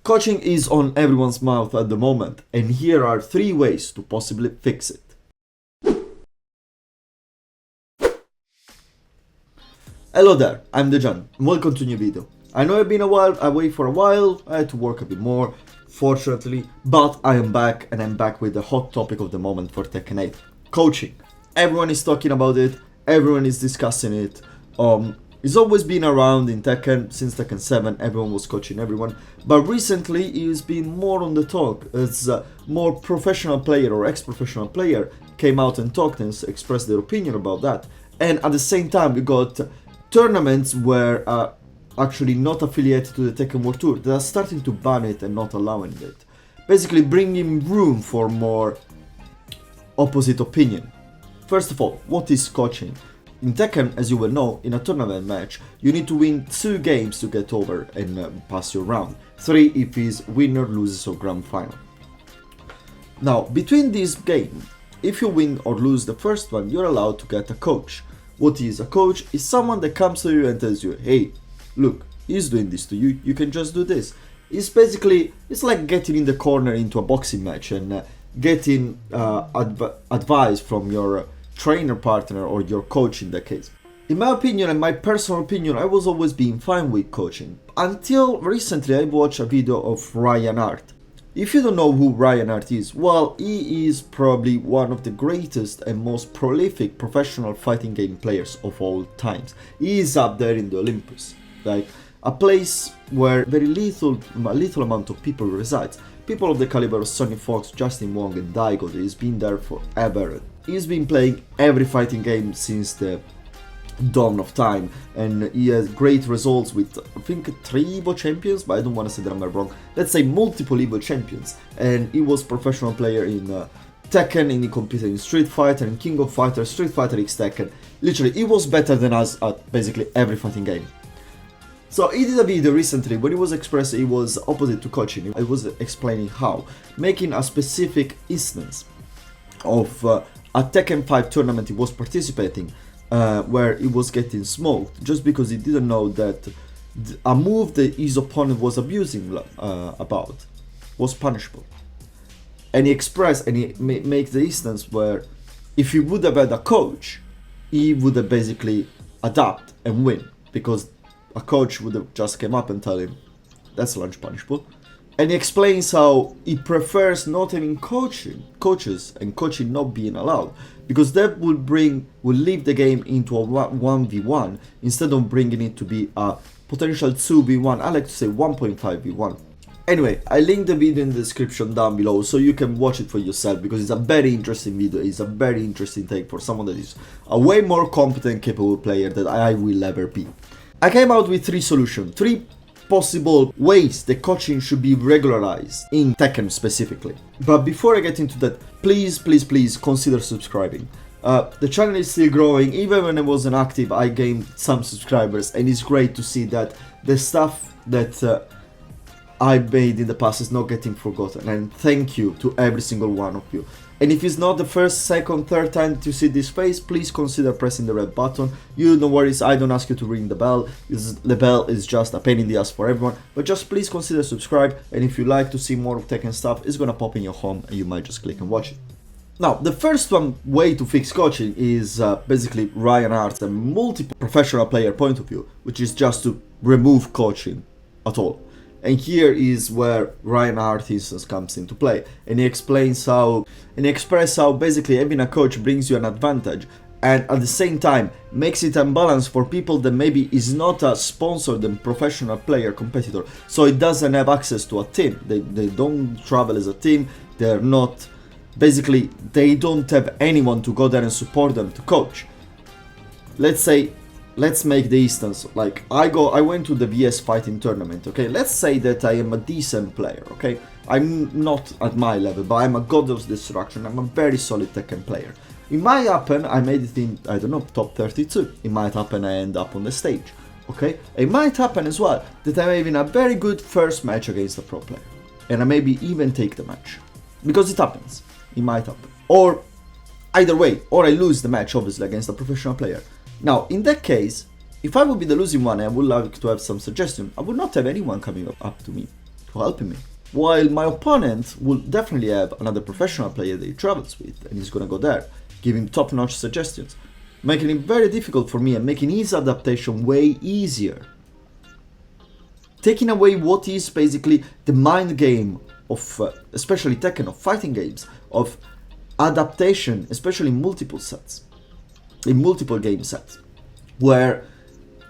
Coaching is on everyone's mouth at the moment, and here are 3 ways to possibly fix it. Hello there, I'm Dejan, and welcome to a new video. I know I've been away for a while, I had to work a bit more, fortunately, but I am back, and I'm back with the hot topic of the moment for Tekken 8. Coaching. Everyone is talking about it, everyone is discussing it. It's always been around in Tekken, since Tekken 7, everyone was coaching everyone, but recently it's been more on the talk, as more professional player or ex-professional player came out and talked and expressed their opinion about that. And at the same time we got tournaments where actually not affiliated to the Tekken World Tour that are starting to ban it and not allowing it. Basically bringing room for more opposite opinion. First of all, what is coaching? In Tekken, as you will know, in a tournament match, you need to win 2 games to get over and pass your round. 3 if it's winner, loses or grand final. Now, between these games, if you win or lose the first one, you're allowed to get a coach. What is a coach? Is someone that comes to you and tells you, hey, look, he's doing this to you, you can just do this. It's like getting in the corner into a boxing match and getting advice from your trainer partner or your coach in that case. In my opinion and my personal opinion, I was always being fine with coaching. Until recently I watched a video of Ryan Hart. If you don't know who Ryan Hart is, well, he is probably one of the greatest and most prolific professional fighting game players of all times. He is up there in the Olympus, like a place where a little amount of people resides. People of the caliber of Sonny Fox, Justin Wong and Daigo, he's been there forever. He's been playing every fighting game since the dawn of time, and he has great results with, I think, 3 Evo champions, but I don't want to say that I'm wrong. Let's say multiple Evo champions, and he was professional player in Tekken, and he competed in Street Fighter, and King of Fighters, Street Fighter X Tekken. Literally, he was better than us at basically every fighting game. So he did a video recently when he was expressing he was opposite to coaching. I was explaining how, making a specific instance of a Tekken 5 tournament he was participating, where he was getting smoked just because he didn't know that a move that his opponent was abusing about was punishable. And he expressed and he makes the instance where if he would have had a coach, he would have basically adapt and win, because a coach would have just came up and tell him that's lunge punishable. And he explains how he prefers not having coaches and coaching not being allowed, because that will leave the game into a 1v1 instead of bringing it to be a potential 2v1. I like to say 1.5v1. Anyway, I linked the video in the description down below so you can watch it for yourself, because it's a very interesting video. It's a very interesting take for someone that is a way more competent, capable player than I will ever be. I came out with 3 solutions, 3 possible ways the coaching should be regularized in Tekken specifically. But before I get into that, please consider subscribing. The channel is still growing. Even when I wasn't active, I gained some subscribers, and it's great to see that the stuff that I made in the past is not getting forgotten, and thank you to every single one of you. And if it's not the first, second, third time that you see this face, please consider pressing the red button. You no worries, I don't ask you to ring the bell. The bell is just a pain in the ass for everyone, but just please consider subscribe, and if you like to see more of Tekken stuff, it's gonna pop in your home and you might just click and watch it. Now, the first way to fix coaching is basically Ryan Hart's multiple professional player point of view, which is just to remove coaching at all. And here is where Ryan Hart instance comes into play, and he expresses how basically having a coach brings you an advantage, and at the same time makes it unbalanced for people that maybe is not a sponsored and professional player competitor, so it doesn't have access to a team. They don't travel as a team. They're not, basically they don't have anyone to go there and support them to coach. Let's make the instance, like I went to the VS fighting tournament, okay? Let's say that I am a decent player, okay? I'm not at my level, but I'm a god of destruction. I'm a very solid Tekken player. It might happen I made it in, I don't know, top 32. It might happen I end up on the stage, okay? It might happen as well that I'm having a very good first match against a pro player, and I maybe even take the match, because it happens. It might happen. Or either way, or I lose the match obviously against a professional player. Now, in that case, if I would be the losing one and I would like to have some suggestion, I would not have anyone coming up to me. helping me. While my opponent will definitely have another professional player that he travels with, and he's gonna go there, give him top-notch suggestions, making it very difficult for me and making his adaptation way easier. Taking away what is basically the mind game of, especially Tekken, of fighting games, of adaptation, especially in multiple sets, in multiple game sets, where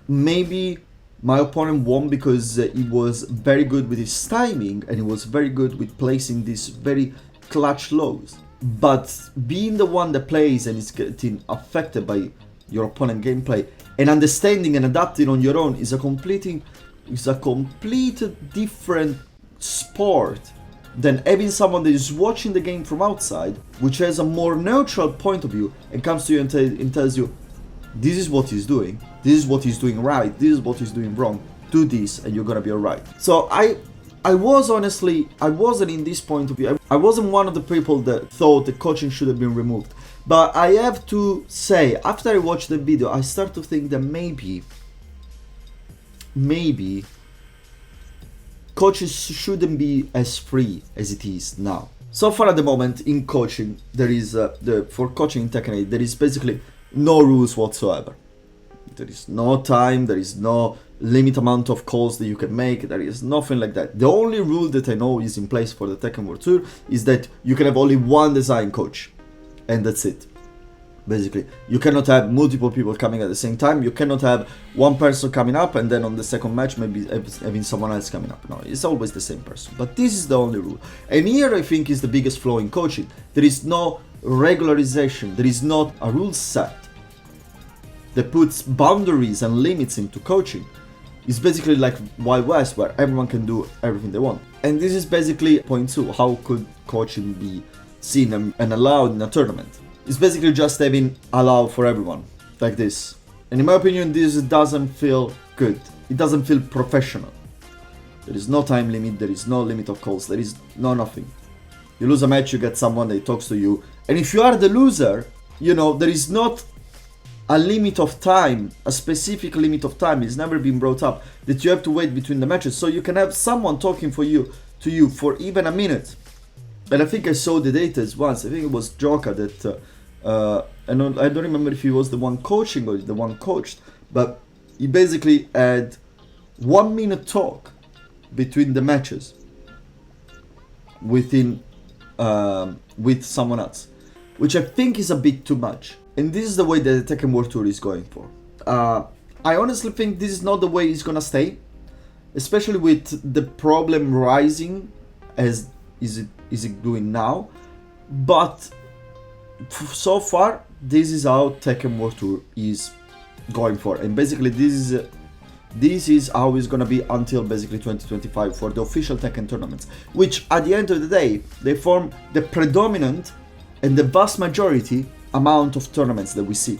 maybe my opponent won because he was very good with his timing and he was very good with placing these very clutch lows. But being the one that plays and is getting affected by your opponent gameplay and understanding and adapting on your own is a complete different sport than having someone that is watching the game from outside, which has a more neutral point of view and comes to you and tells you, this is what he's doing, this is what he's doing right, this is what he's doing wrong, do this and you're gonna be alright. So I wasn't in this point of view, I wasn't one of the people that thought the coaching should have been removed. But I have to say, after I watched the video, I start to think that maybe coaches shouldn't be as free as it is now. So far at the moment in coaching, there is for coaching in Tekken 8, there is basically no rules whatsoever. There is no time, there is no limit amount of calls that you can make, there is nothing like that. The only rule that I know is in place for the Tekken World Tour is that you can have only one design coach, and that's it. Basically, you cannot have multiple people coming at the same time, you cannot have one person coming up and then on the second match maybe having someone else coming up. No, it's always the same person. But this is the only rule. And here I think is the biggest flaw in coaching. There is no regularization, there is not a rule set that puts boundaries and limits into coaching. It's basically like Wild West, where everyone can do everything they want. And this is basically point 2. How could coaching be seen and allowed in a tournament? It's basically just having allow for everyone, like this. And in my opinion, this doesn't feel good. It doesn't feel professional. There is no time limit, there is no limit of calls, there is no nothing. You lose a match, you get someone that talks to you. And if you are the loser, you know, there is not a limit of time, a specific limit of time. It's never been brought up that you have to wait between the matches. So you can have someone talking to you for even a minute. And I think I saw the data once. I think it was Joka that, and I don't remember if he was the one coaching or the one coached, but he basically had 1 minute talk between the matches with someone else, which I think is a bit too much. And this is the way that the Tekken World Tour is going for. I honestly think this is not the way it's gonna stay, especially with the problem rising as is it doing now. But so far, this is how Tekken World Tour is going for, and basically this is how it's gonna be until basically 2025 for the official Tekken tournaments, which at the end of the day they form the predominant and the vast majority amount of tournaments that we see.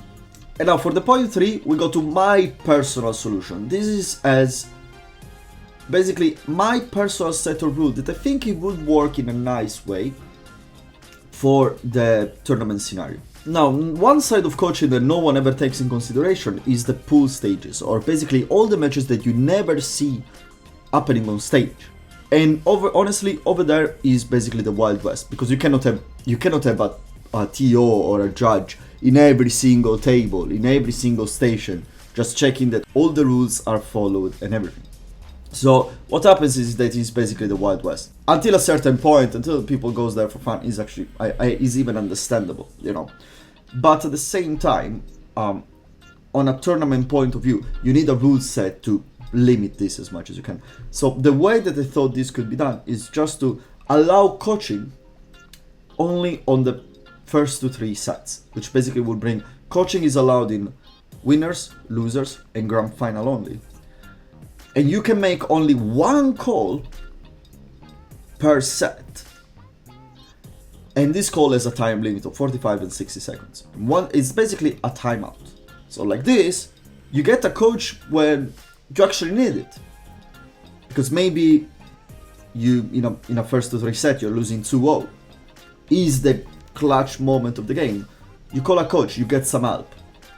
And now for the point 3, we go to my personal solution. This is as basically my personal set of rules that I think it would work in a nice way for the tournament scenario. Now, one side of coaching that no one ever takes in consideration is the pool stages, or basically all the matches that you never see happening on stage. And honestly, over there is basically the Wild West, because you cannot have a TO or a judge in every single table, in every single station, just checking that all the rules are followed and everything. So what happens is that it's basically the Wild West. Until a certain point, until people goes there for fun, is actually is even understandable, you know. But at the same time, on a tournament point of view, you need a rule set to limit this as much as you can. So the way that I thought this could be done is just to allow coaching only on the first to 3 sets, which basically would bring coaching is allowed in winners, losers, and grand final only. And you can make only 1 call per set. And this call has a time limit of 45 and 60 seconds. It's basically a timeout. So like this, you get a coach when you actually need it. Because maybe in a first to 3 set, you're losing 2-0. Is the clutch moment of the game. You call a coach, you get some help.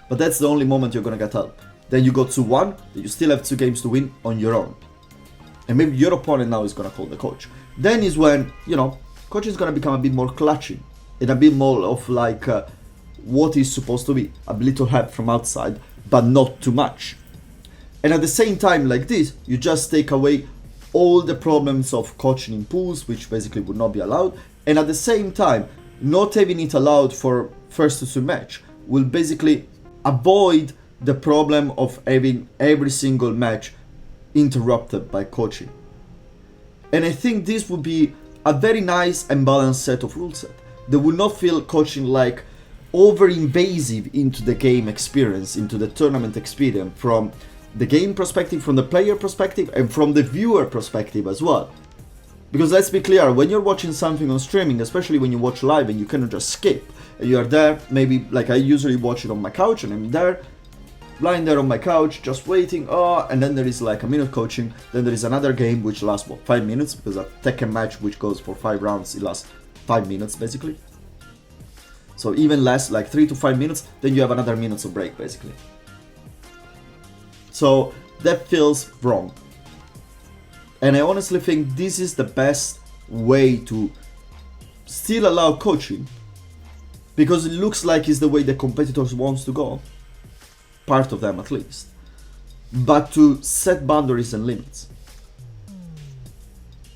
But that's the only moment you're gonna get help. Then you go 2-1, you still have 2 games to win on your own. and maybe your opponent now is gonna call the coach. Then is when, you know, coach is gonna become a bit more clutching and a bit more of like what is supposed to be, a little help from outside, but not too much. And at the same time, like this, you just take away all the problems of coaching in pools, which basically would not be allowed. And at the same time, not having it allowed for first to swim match will basically avoid the problem of having every single match interrupted by coaching. And I think this would be a very nice and balanced set of rule set. They will not feel coaching like over invasive into the game experience, into the tournament experience, from the game perspective, from the player perspective, and from the viewer perspective as well. Because let's be clear, when you're watching something on streaming, especially when you watch live and you cannot just skip, and you are there, maybe like I usually watch it on my couch, and I'm there, lying there on my couch, just waiting, and then there is like a minute coaching, then there is another game which lasts, 5 minutes, because a TEKKEN match which goes for 5 rounds, it lasts 5 minutes basically. So even less, like 3 to 5 minutes, then you have another minutes of break basically. So that feels wrong. And I honestly think this is the best way to still allow coaching, because it looks like it's the way the competitors wants to go, part of them at least, but to set boundaries and limits.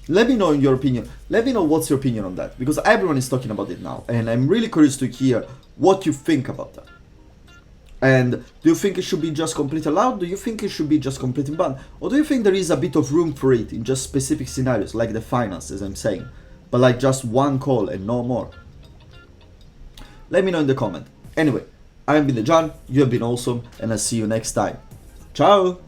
Let me know in your opinion, let me know what's your opinion on that, because everyone is talking about it now, and I'm really curious to hear what you think about that. And do you think it should be just completely allowed? Do you think it should be just completely banned? Or do you think there is a bit of room for it in just specific scenarios, like the finals, as I'm saying, but like just one call and no more? Let me know in the comment. Anyway, I've been the John, you have been awesome, and I'll see you next time. Ciao!